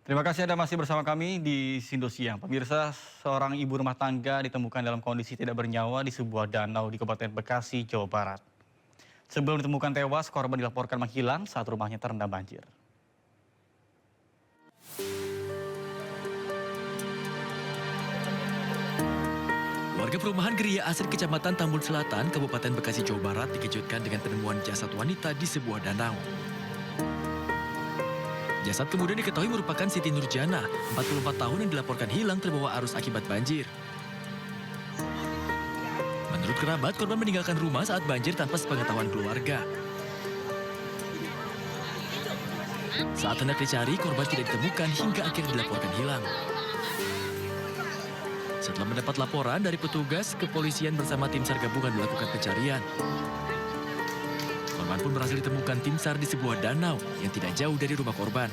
Terima kasih Anda masih bersama kami di Sindo Siang. Pemirsa, seorang ibu rumah tangga ditemukan dalam kondisi tidak bernyawa di sebuah danau di Kabupaten Bekasi, Jawa Barat. Sebelum ditemukan tewas, korban dilaporkan menghilang saat rumahnya terendam banjir. Warga perumahan Geria Asri Kecamatan Tambun Selatan, Kabupaten Bekasi, Jawa Barat dikejutkan dengan penemuan jasad wanita di sebuah danau. Jasad kemudian diketahui merupakan Siti Nurjana, 44 tahun yang dilaporkan hilang terbawa arus akibat banjir. Menurut kerabat, korban meninggalkan rumah saat banjir tanpa sepengetahuan keluarga. Saat hendak dicari, korban tidak ditemukan hingga akhirnya dilaporkan hilang. Setelah mendapat laporan dari petugas, kepolisian bersama tim SAR gabungan melakukan pencarian. Korban pun berhasil ditemukan tim SAR di sebuah danau yang tidak jauh dari rumah korban.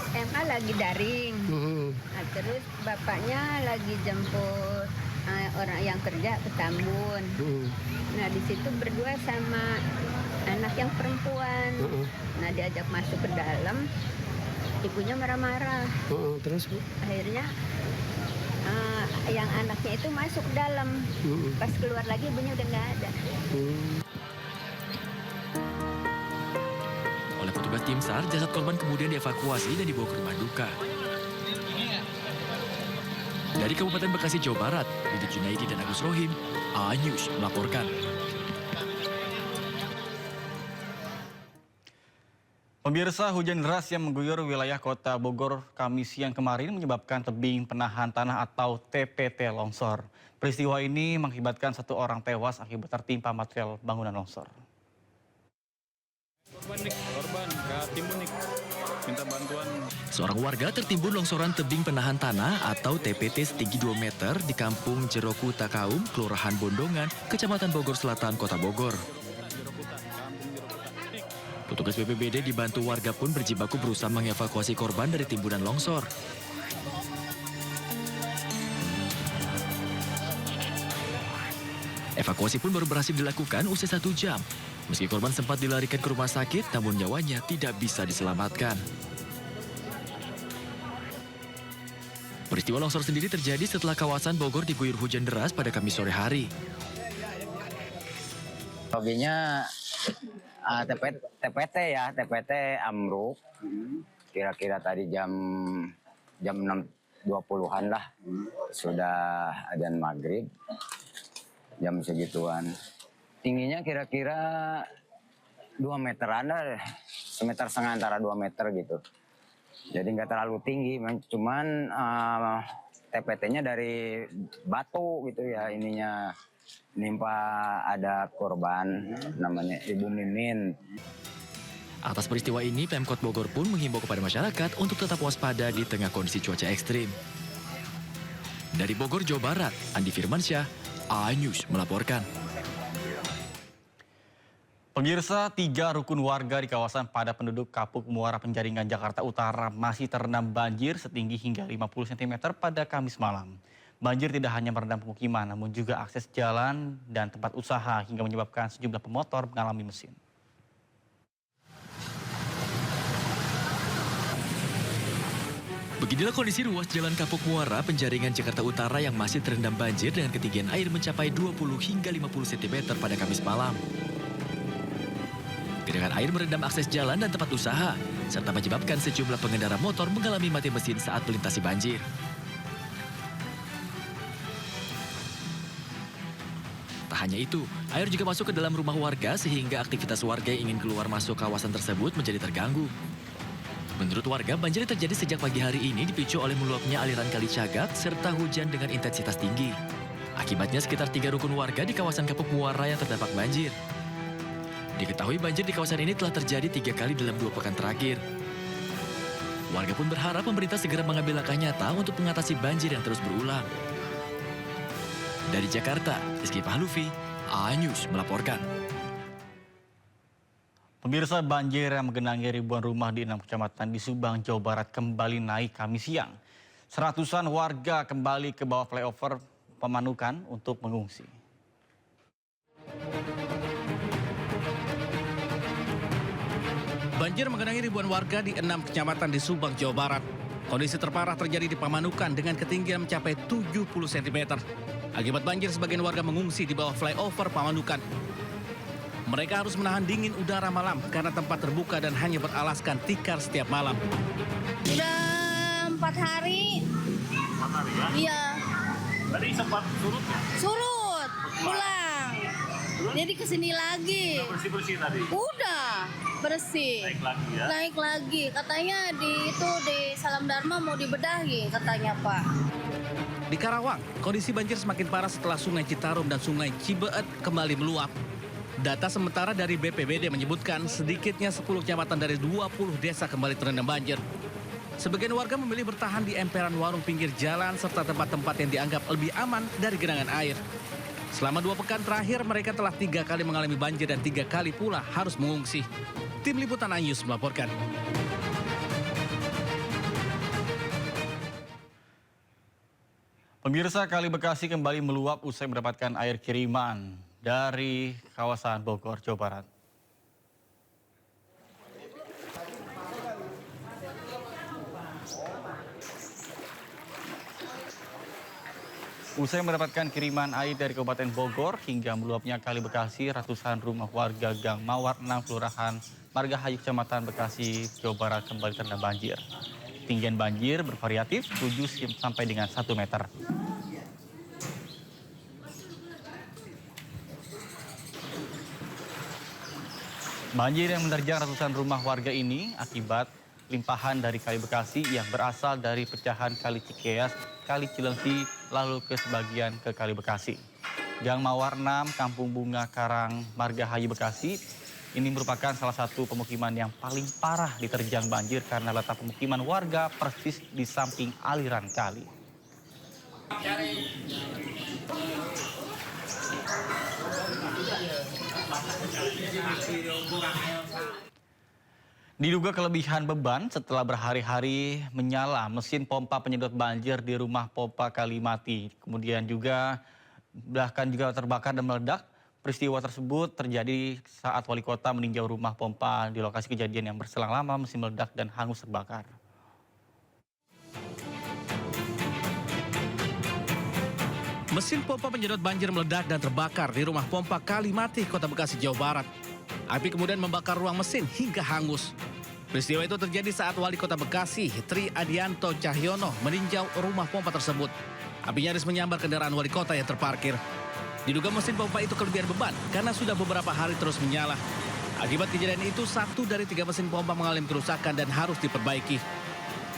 SMA lagi daring, nah, terus bapaknya lagi jemput orang yang kerja ke Tambun. Nah di situ berdua sama anak yang perempuan. Nah diajak masuk ke dalam, ibunya marah-marah. Terus Bu? Akhirnya yang anaknya itu masuk dalam. Pas keluar lagi ibunya udah nggak ada. Oleh petugas tim SAR, jasad korban kemudian dievakuasi dan dibawa ke rumah duka. Dari Kabupaten Bekasi, Jawa Barat, Didi Junaidi dan Agus Rohim, A-News melaporkan. Pemirsa, hujan deras yang mengguyur wilayah kota Bogor Kamis siang kemarin menyebabkan tebing penahan tanah atau TPT longsor. Peristiwa ini mengakibatkan satu orang tewas akibat tertimpa material bangunan longsor. Korban ke timbun nih, minta bantuan. Seorang warga tertimbun longsoran tebing penahan tanah atau TPT setinggi 2 meter di Kampung Jeroku Takaum, Kelurahan Bondongan, Kecamatan Bogor Selatan, Kota Bogor. Petugas BPBD dibantu warga pun berjibaku berusaha mengevakuasi korban dari timbunan longsor. Evakuasi pun baru berhasil dilakukan usai 1 jam. Meski korban sempat dilarikan ke rumah sakit, namun nyawanya tidak bisa diselamatkan. Peristiwa longsor sendiri terjadi setelah kawasan Bogor diguyur hujan deras pada Kamis sore hari. Hobinya TPT ya, TPT ambruk. Kira-kira tadi jam 6.20-an lah. Sudah adzan maghrib, jam segituan. Tingginya kira-kira 2 meteran lah, 1,5 meter antara 2 meter gitu. Jadi nggak terlalu tinggi, cuman TPT-nya dari batu gitu ya, ininya nimpa ada korban namanya Ibu Mimin. Atas peristiwa ini, Pemkot Bogor pun menghimbau kepada masyarakat untuk tetap waspada di tengah kondisi cuaca ekstrim. Dari Bogor, Jawa Barat, Andi Firmansyah, A-News melaporkan. Pemirsa, 3 rukun warga di kawasan padat penduduk Kapuk Muara Penjaringan, Jakarta Utara masih terendam banjir setinggi hingga 50 cm pada Kamis malam. Banjir tidak hanya merendam pemukiman, namun juga akses jalan dan tempat usaha hingga menyebabkan sejumlah pemotor mengalami mesin. Beginilah kondisi ruas Jalan Kapuk Muara Penjaringan, Jakarta Utara yang masih terendam banjir dengan ketinggian air mencapai 20 hingga 50 cm pada Kamis malam. Genangan air merendam akses jalan dan tempat usaha, serta menyebabkan sejumlah pengendara motor mengalami mati mesin saat melintasi banjir. Tak hanya itu, air juga masuk ke dalam rumah warga sehingga aktivitas warga yang ingin keluar masuk kawasan tersebut menjadi terganggu. Menurut warga, banjir yang terjadi sejak pagi hari ini dipicu oleh meluapnya aliran Kali Cagak serta hujan dengan intensitas tinggi. Akibatnya sekitar 3 rukun warga di kawasan Kapuk Muara yang terdampak banjir. Diketahui banjir di kawasan ini telah terjadi 3 kali dalam 2 pekan terakhir. Warga pun berharap pemerintah segera mengambil langkah nyata untuk mengatasi banjir yang terus berulang. Dari Jakarta, Rizky Pahluvi, A-News melaporkan. Pemirsa, banjir yang menggenangi ribuan rumah di 6 kecamatan di Subang, Jawa Barat kembali naik Kamis siang. Seratusan warga kembali ke bawah flyover Pemanukan untuk mengungsi. Banjir menggenangi ribuan warga di 6 kecamatan di Subang, Jawa Barat. Kondisi terparah terjadi di Pamanukan dengan ketinggian mencapai 70 cm. Akibat banjir, sebagian warga mengungsi di bawah flyover Pamanukan. Mereka harus menahan dingin udara malam karena tempat terbuka dan hanya beralaskan tikar setiap malam. Udah 4 hari. 4 hari ya? Iya. Tadi sempat surut ya? Surut, pulang. Jadi kesini lagi. Udah bersih-bersih tadi? Udah bersih. Naik lagi ya? Naik lagi. Katanya di Salam Dharma mau dibedahi katanya Pak. Di Karawang, kondisi banjir semakin parah setelah Sungai Citarum dan Sungai Cibeet kembali meluap. Data sementara dari BPBD menyebutkan sedikitnya 10 kecamatan dari 20 desa kembali terendam banjir. Sebagian warga memilih bertahan di emperan warung pinggir jalan serta tempat-tempat yang dianggap lebih aman dari genangan air. Selama 2 pekan terakhir, mereka telah 3 kali mengalami banjir dan 3 kali pula harus mengungsi. Tim Liputan iNews melaporkan. Pemirsa, Kali Bekasi kembali meluap usai mendapatkan air kiriman dari kawasan Bogor, Jawa Barat. Usai mendapatkan kiriman air dari Kabupaten Bogor hingga meluapnya Kali Bekasi, ratusan rumah warga Gang Mawar 6 Kelurahan Margahayu Kecamatan Bekasi, Jawa Barat kembali terendam banjir. Ketinggian banjir bervariatif 7 sampai dengan 1 meter. Banjir yang menerjang ratusan rumah warga ini akibat limpahan dari Kali Bekasi yang berasal dari pecahan Kali Cikeas, Kali Cilengsi, lalu ke sebagian ke Kali Bekasi. Gang Mawar 6, Kampung Bunga Karang, Margahayu Bekasi, ini merupakan salah satu pemukiman yang paling parah diterjang banjir karena letak pemukiman warga persis di samping aliran kali. Diduga kelebihan beban setelah berhari-hari menyala mesin pompa penyedot banjir di rumah pompa Kalimati. Kemudian juga bahkan juga terbakar dan meledak. Peristiwa tersebut terjadi saat wali kota meninjau rumah pompa di lokasi kejadian yang berselang lama mesin meledak dan hangus terbakar. Mesin pompa penyedot banjir meledak dan terbakar di rumah pompa Kalimati, Kota Bekasi, Jawa Barat. Api kemudian membakar ruang mesin hingga hangus. Peristiwa itu terjadi saat Wali Kota Bekasi, Tri Adianto Cahyono, meninjau rumah pompa tersebut. Api nyaris menyambar kendaraan wali kota yang terparkir. Diduga mesin pompa itu kelebihan beban karena sudah beberapa hari terus menyala. Akibat kejadian itu, 1 dari 3 mesin pompa mengalami kerusakan dan harus diperbaiki.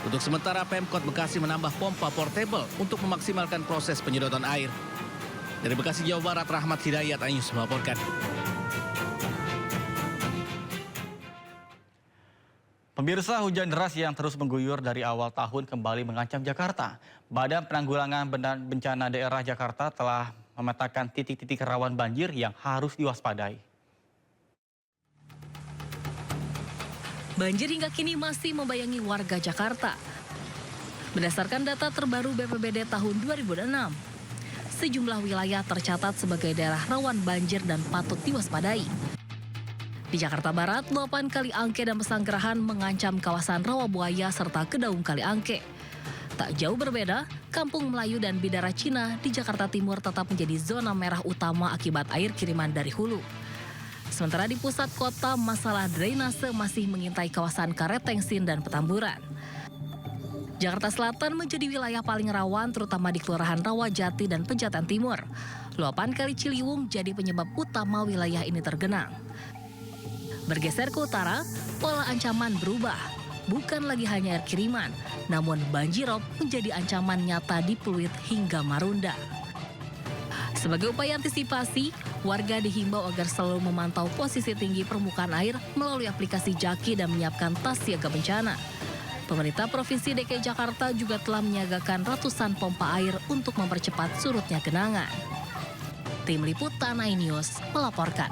Untuk sementara, Pemkot Bekasi menambah pompa portable untuk memaksimalkan proses penyedotan air. Dari Bekasi, Jawa Barat, Rahmat Hidayat, iNews melaporkan. Pemirsa, hujan deras yang terus mengguyur dari awal tahun kembali mengancam Jakarta. Badan Penanggulangan Bencana Daerah Jakarta telah memetakan titik-titik rawan banjir yang harus diwaspadai. Banjir hingga kini masih membayangi warga Jakarta. Berdasarkan data terbaru BPBD tahun 2006, sejumlah wilayah tercatat sebagai daerah rawan banjir dan patut diwaspadai. Di Jakarta Barat, luapan Kali Angke dan Pesanggerahan mengancam kawasan Rawabuaya serta Kedaung Kali Angke. Tak jauh berbeda, Kampung Melayu dan Bidara Cina di Jakarta Timur tetap menjadi zona merah utama akibat air kiriman dari hulu. Sementara di pusat kota, masalah drainase masih mengintai kawasan Karetengsin dan Petamburan. Jakarta Selatan menjadi wilayah paling rawan terutama di Kelurahan Rawajati dan Pejaten Timur. Luapan Kali Ciliwung jadi penyebab utama wilayah ini tergenang. Bergeser ke utara, pola ancaman berubah. Bukan lagi hanya air kiriman, namun banjirop menjadi ancaman nyata di Pluit hingga Marunda. Sebagai upaya antisipasi, warga dihimbau agar selalu memantau posisi tinggi permukaan air melalui aplikasi Jaki dan menyiapkan tas siaga bencana. Pemerintah Provinsi DKI Jakarta juga telah menyiagakan ratusan pompa air untuk mempercepat surutnya genangan. Tim Liputan iNews melaporkan.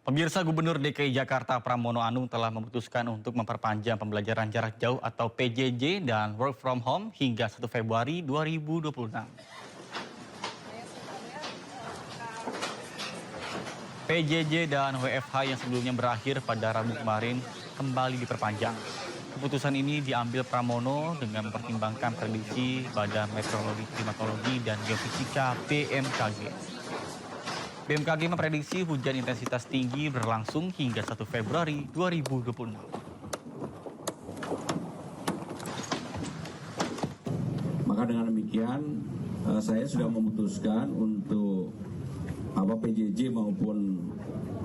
Pemirsa, Gubernur DKI Jakarta Pramono Anung telah memutuskan untuk memperpanjang pembelajaran jarak jauh atau PJJ dan work from home hingga 1 Februari 2026. 1 PJJ dan WFH yang sebelumnya berakhir pada Rabu kemarin kembali diperpanjang. Keputusan ini diambil Pramono dengan mempertimbangkan prediksi Badan Meteorologi, Klimatologi, dan Geofisika BMKG. BMKG memprediksi hujan intensitas tinggi berlangsung hingga 1 Februari 2026. Maka dengan demikian saya sudah memutuskan untuk PJJ maupun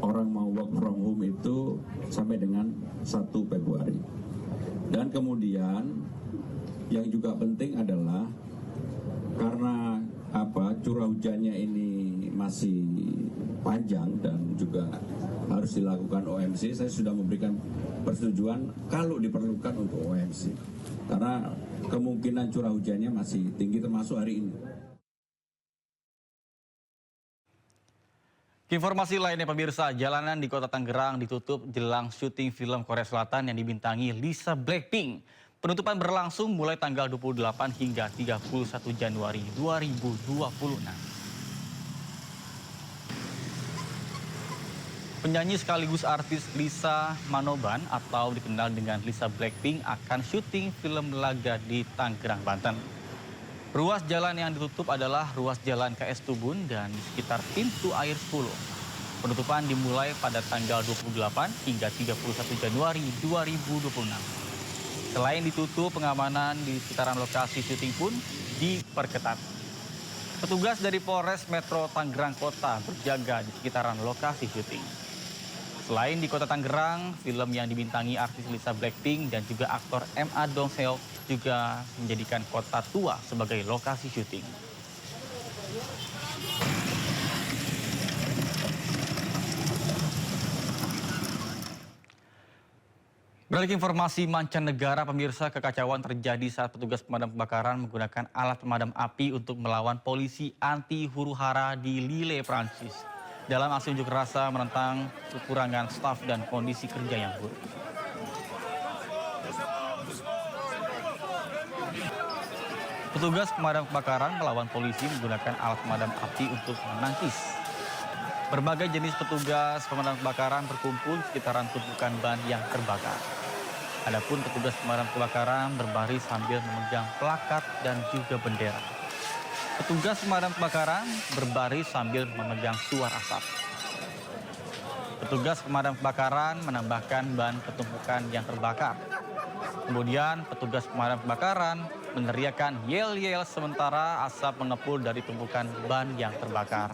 orang mau work from home itu sampai dengan 1 Februari. Dan kemudian yang juga penting adalah karena curah hujannya ini masih panjang dan juga harus dilakukan OMC, saya sudah memberikan persetujuan kalau diperlukan untuk OMC. Karena kemungkinan curah hujannya masih tinggi termasuk hari ini. Informasi lainnya pemirsa, jalanan di kota Tangerang ditutup jelang syuting film Korea Selatan yang dibintangi Lisa Blackpink. Penutupan berlangsung mulai tanggal 28 hingga 31 Januari 2026. Penyanyi sekaligus artis Lisa Manoban atau dikenal dengan Lisa Blackpink akan syuting film laga di Tangerang, Banten. Ruas jalan yang ditutup adalah ruas jalan KS Tubun dan di sekitar pintu air 10. Penutupan dimulai pada tanggal 28 hingga 31 Januari 2026. Selain ditutup, pengamanan di sekitaran lokasi syuting pun diperketat. Petugas dari Polres Metro Tangerang Kota berjaga di sekitaran lokasi syuting. Selain di kota Tangerang, film yang dibintangi artis Lisa Blackpink dan juga aktor M.A. Dongseok juga menjadikan Kota Tua sebagai lokasi syuting. Beralih ke informasi mancanegara, pemirsa, kekacauan terjadi saat petugas pemadam kebakaran menggunakan alat pemadam api untuk melawan polisi anti huru-hara di Lille, Prancis. Dalam aksi unjuk rasa menentang kekurangan staf dan kondisi kerja yang buruk. Petugas pemadam kebakaran melawan polisi menggunakan alat pemadam api untuk menangkis. Berbagai jenis petugas pemadam kebakaran berkumpul di sekitaran tumpukan ban yang terbakar. Adapun petugas pemadam kebakaran berbaris sambil memegang plakat dan juga bendera. Petugas pemadam kebakaran berbaris sambil memegang suar asap. Petugas pemadam kebakaran menambahkan ban ke tumpukan yang terbakar. Kemudian petugas pemadam kebakaran meneriakkan yel-yel sementara asap mengepul dari tumpukan ban yang terbakar.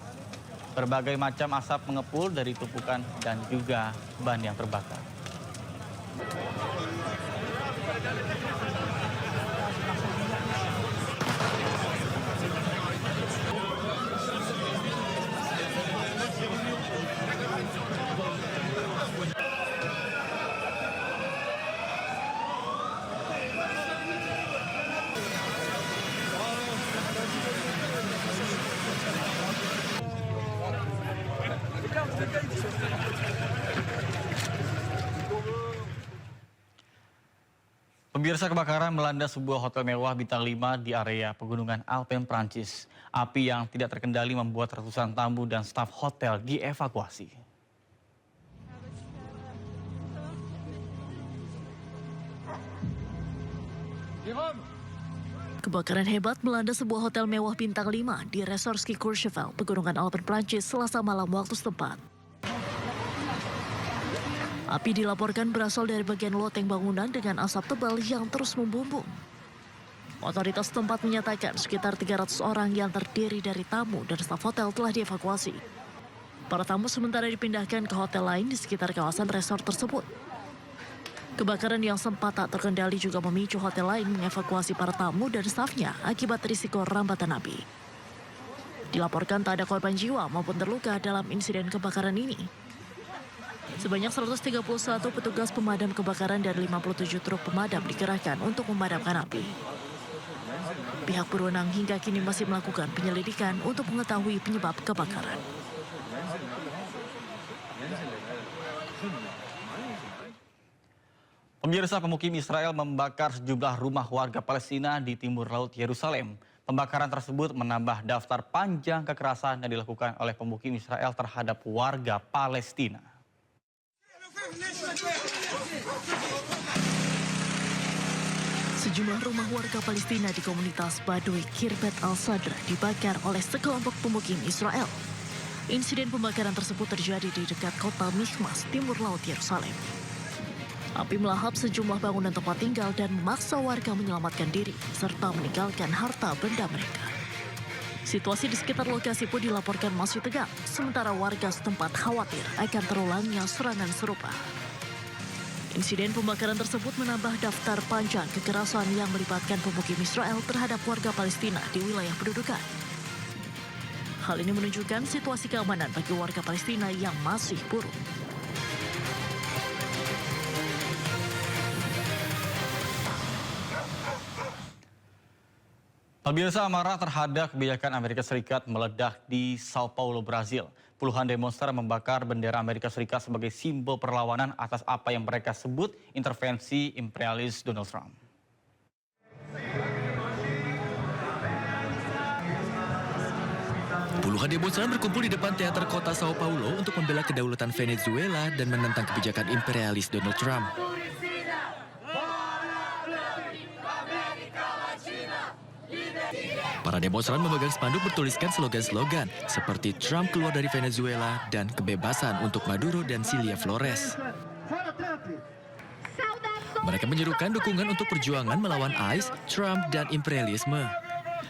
Berbagai macam asap mengepul dari tumpukan dan juga ban yang terbakar. Pemirsa, kebakaran melanda sebuah hotel mewah bintang 5 di area pegunungan Alpen, Prancis. Api yang tidak terkendali membuat ratusan tamu dan staf hotel dievakuasi. Kebakaran hebat melanda sebuah hotel mewah bintang 5 di Resort Ski Courchevel, pegunungan Alpen, Prancis, Selasa malam waktu setempat. Api dilaporkan berasal dari bagian loteng bangunan dengan asap tebal yang terus membumbung. Otoritas setempat menyatakan sekitar 300 orang yang terdiri dari tamu dan staf hotel telah dievakuasi. Para tamu sementara dipindahkan ke hotel lain di sekitar kawasan resort tersebut. Kebakaran yang sempat tak terkendali juga memicu hotel lain mengevakuasi para tamu dan stafnya akibat risiko rambatan api. Dilaporkan tak ada korban jiwa maupun terluka dalam insiden kebakaran ini. Sebanyak 131 petugas pemadam kebakaran dan 57 truk pemadam dikerahkan untuk memadamkan api. Pihak berwenang hingga kini masih melakukan penyelidikan untuk mengetahui penyebab kebakaran. Pemirsa, pemukim Israel membakar sejumlah rumah warga Palestina di timur laut Yerusalem. Pembakaran tersebut menambah daftar panjang kekerasan yang dilakukan oleh pemukim Israel terhadap warga Palestina. Sejumlah rumah warga Palestina di komunitas Baduy Kirbet al-Sadr dibakar oleh sekelompok pemukim Israel. Insiden pembakaran tersebut terjadi di dekat kota Michmas, timur laut Yerusalem. Api melahap sejumlah bangunan tempat tinggal dan memaksa warga menyelamatkan diri serta meninggalkan harta benda mereka. Situasi di sekitar lokasi pun dilaporkan masih tegang, sementara warga setempat khawatir akan terulangnya serangan serupa. Insiden pembakaran tersebut menambah daftar panjang kekerasan yang melibatkan pemukim Israel terhadap warga Palestina di wilayah pendudukan. Hal ini menunjukkan situasi keamanan bagi warga Palestina yang masih buruk. Pemirsa, amarah terhadap kebijakan Amerika Serikat meledak di Sao Paulo, Brazil. Puluhan demonstran membakar bendera Amerika Serikat sebagai simbol perlawanan atas apa yang mereka sebut intervensi imperialis Donald Trump. Puluhan demonstran berkumpul di depan teater kota Sao Paulo untuk membela kedaulatan Venezuela dan menentang kebijakan imperialis Donald Trump. Para demonstran memegang spanduk bertuliskan slogan-slogan seperti Trump keluar dari Venezuela dan kebebasan untuk Maduro dan Cilia Flores. Mereka menyerukan dukungan untuk perjuangan melawan ICE, Trump, dan imperialisme.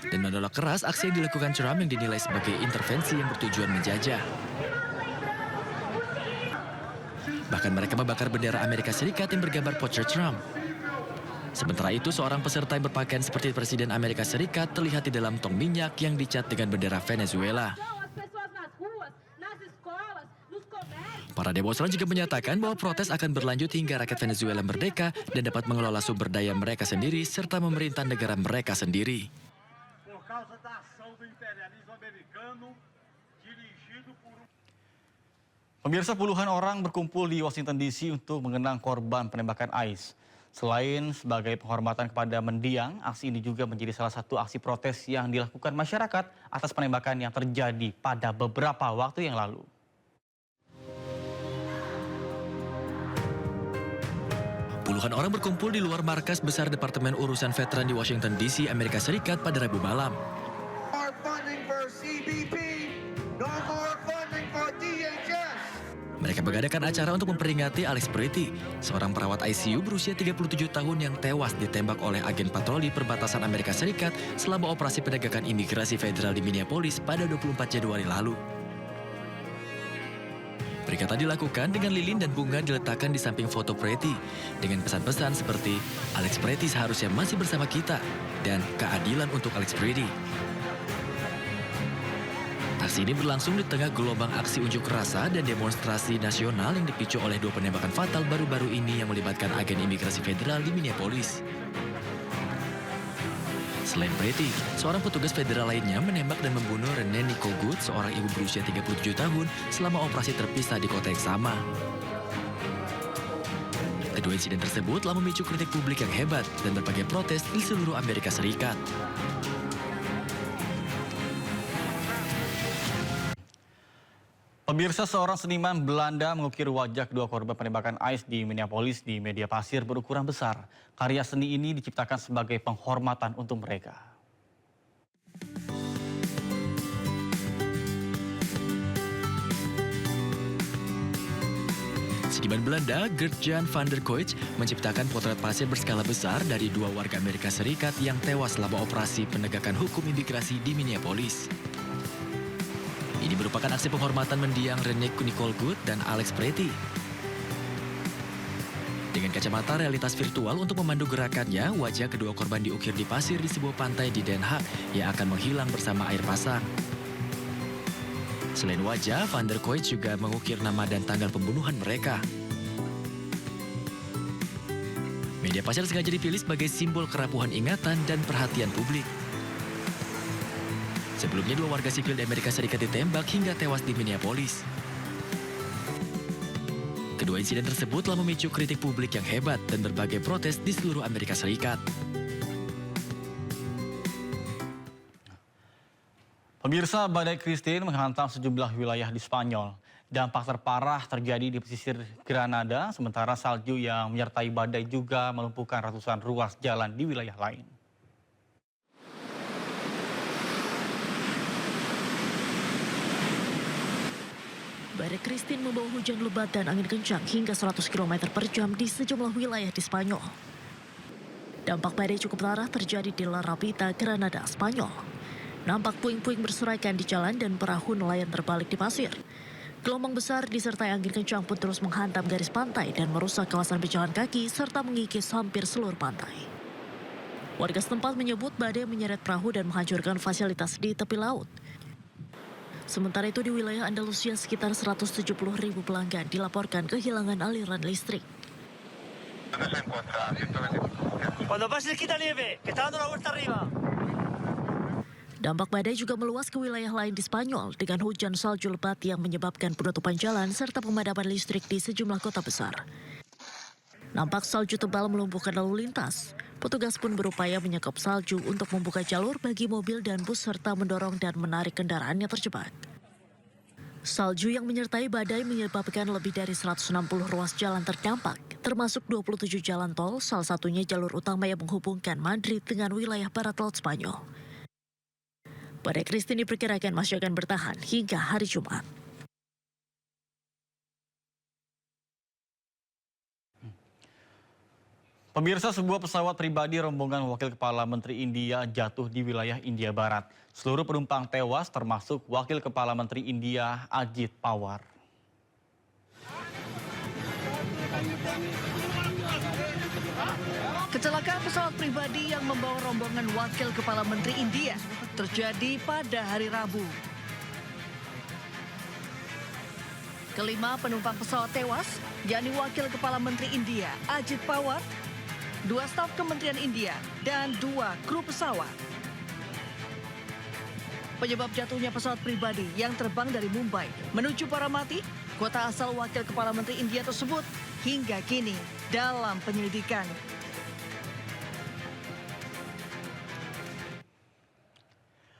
Dan menolak keras aksi yang dilakukan Trump yang dinilai sebagai intervensi yang bertujuan menjajah. Bahkan mereka membakar bendera Amerika Serikat yang bergambar potret Trump. Sementara itu, seorang peserta yang berpakaian seperti Presiden Amerika Serikat terlihat di dalam tong minyak yang dicat dengan bendera Venezuela. Para demonstran juga menyatakan bahwa protes akan berlanjut hingga rakyat Venezuela merdeka dan dapat mengelola sumber daya mereka sendiri serta memerintah negara mereka sendiri. Pemirsa, puluhan orang berkumpul di Washington DC untuk mengenang korban penembakan ICE. Selain sebagai penghormatan kepada mendiang, aksi ini juga menjadi salah satu aksi protes yang dilakukan masyarakat atas penembakan yang terjadi pada beberapa waktu yang lalu. Puluhan orang berkumpul di luar markas besar Departemen Urusan Veteran di Washington DC, Amerika Serikat pada Rabu malam. Mereka mengadakan acara untuk memperingati Alex Pretty, seorang perawat ICU berusia 37 tahun yang tewas ditembak oleh agen patroli perbatasan Amerika Serikat selama operasi penegakan imigrasi federal di Minneapolis pada 24 Januari lalu. Peringatan dilakukan dengan lilin dan bunga diletakkan di samping foto Pretty dengan pesan-pesan seperti Alex Pretty seharusnya masih bersama kita dan keadilan untuk Alex Pretty. Aksi ini berlangsung di tengah gelombang aksi unjuk rasa dan demonstrasi nasional yang dipicu oleh dua penembakan fatal baru-baru ini yang melibatkan agen imigrasi federal di Minneapolis. Selain Pretty, seorang petugas federal lainnya menembak dan membunuh Renee Nicole Good, seorang ibu berusia 37 tahun, selama operasi terpisah di kota yang sama. Kedua insiden tersebut telah memicu kritik publik yang hebat dan berbagai protes di seluruh Amerika Serikat. Pemirsa, seorang seniman Belanda mengukir wajah kedua korban penembakan ICE di Minneapolis di media pasir berukuran besar. Karya seni ini diciptakan sebagai penghormatan untuk mereka. Seniman Belanda Gert-Jan van der Kooi menciptakan potret pasir berskala besar dari dua warga Amerika Serikat yang tewas selama operasi penegakan hukum imigrasi di Minneapolis. Ini merupakan aksi penghormatan mendiang Renee Nicole Good dan Alex Pretty. Dengan kacamata realitas virtual untuk memandu gerakannya, wajah kedua korban diukir di pasir di sebuah pantai di Den Haag yang akan menghilang bersama air pasang. Selain wajah, Van der Kooi juga mengukir nama dan tanggal pembunuhan mereka. Media pasir sengaja dipilih sebagai simbol kerapuhan ingatan dan perhatian publik. Sebelumnya, dua warga sipil di Amerika Serikat ditembak hingga tewas di Minneapolis. Kedua insiden tersebut telah memicu kritik publik yang hebat dan berbagai protes di seluruh Amerika Serikat. Pemirsa, badai Christine menghantam sejumlah wilayah di Spanyol. Dampak terparah terjadi di pesisir Granada, sementara salju yang menyertai badai juga melumpuhkan ratusan ruas jalan di wilayah lain. Badai Christine membawa hujan lebat dan angin kencang hingga 100 km per jam di sejumlah wilayah di Spanyol. Dampak badai cukup parah terjadi di La Rabita, Granada, Spanyol. Nampak puing-puing berserakan di jalan dan perahu nelayan terbalik di pasir. Gelombang besar disertai angin kencang pun terus menghantam garis pantai dan merusak kawasan pejalan kaki serta mengikis hampir seluruh pantai. Warga setempat menyebut badai menyeret perahu dan menghancurkan fasilitas di tepi laut. Sementara itu di wilayah Andalusia sekitar 170.000 pelanggan dilaporkan kehilangan aliran listrik. Dampak badai juga meluas ke wilayah lain di Spanyol dengan hujan salju lebat yang menyebabkan penutupan jalan serta pemadaman listrik di sejumlah kota besar. Nampak salju tebal melumpuhkan lalu lintas. Petugas pun berupaya menyekop salju untuk membuka jalur bagi mobil dan bus serta mendorong dan menarik kendaraan yang terjebak. Salju yang menyertai badai menyebabkan lebih dari 160 ruas jalan terdampak, termasuk 27 jalan tol, salah satunya jalur utama yang menghubungkan Madrid dengan wilayah barat laut Spanyol. Badai Christine diperkirakan masih akan bertahan hingga hari Jumat. Pemirsa, sebuah pesawat pribadi rombongan Wakil Kepala Menteri India jatuh di wilayah India Barat. Seluruh penumpang tewas termasuk Wakil Kepala Menteri India Ajit Pawar. Kecelakaan pesawat pribadi yang membawa rombongan Wakil Kepala Menteri India terjadi pada hari Rabu. Kelima penumpang pesawat tewas, yakni Wakil Kepala Menteri India Ajit Pawar, 2 staf Kementerian India, dan 2 kru pesawat. Penyebab jatuhnya pesawat pribadi yang terbang dari Mumbai menuju Paramati, kota asal Wakil Kepala Menteri India tersebut, hingga kini dalam penyelidikan.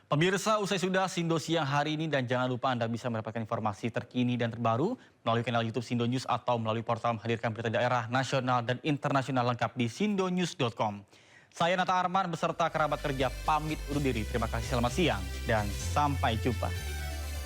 Pemirsa, usai sudah Sindo Siang hari ini dan jangan lupa Anda bisa mendapatkan informasi terkini dan terbaru melalui kanal YouTube Sindo News atau melalui portal menghadirkan berita daerah, nasional, dan internasional lengkap di sindonews.com. Saya Nata Arman beserta kerabat kerja pamit undur diri. Terima kasih, selamat siang, dan sampai jumpa.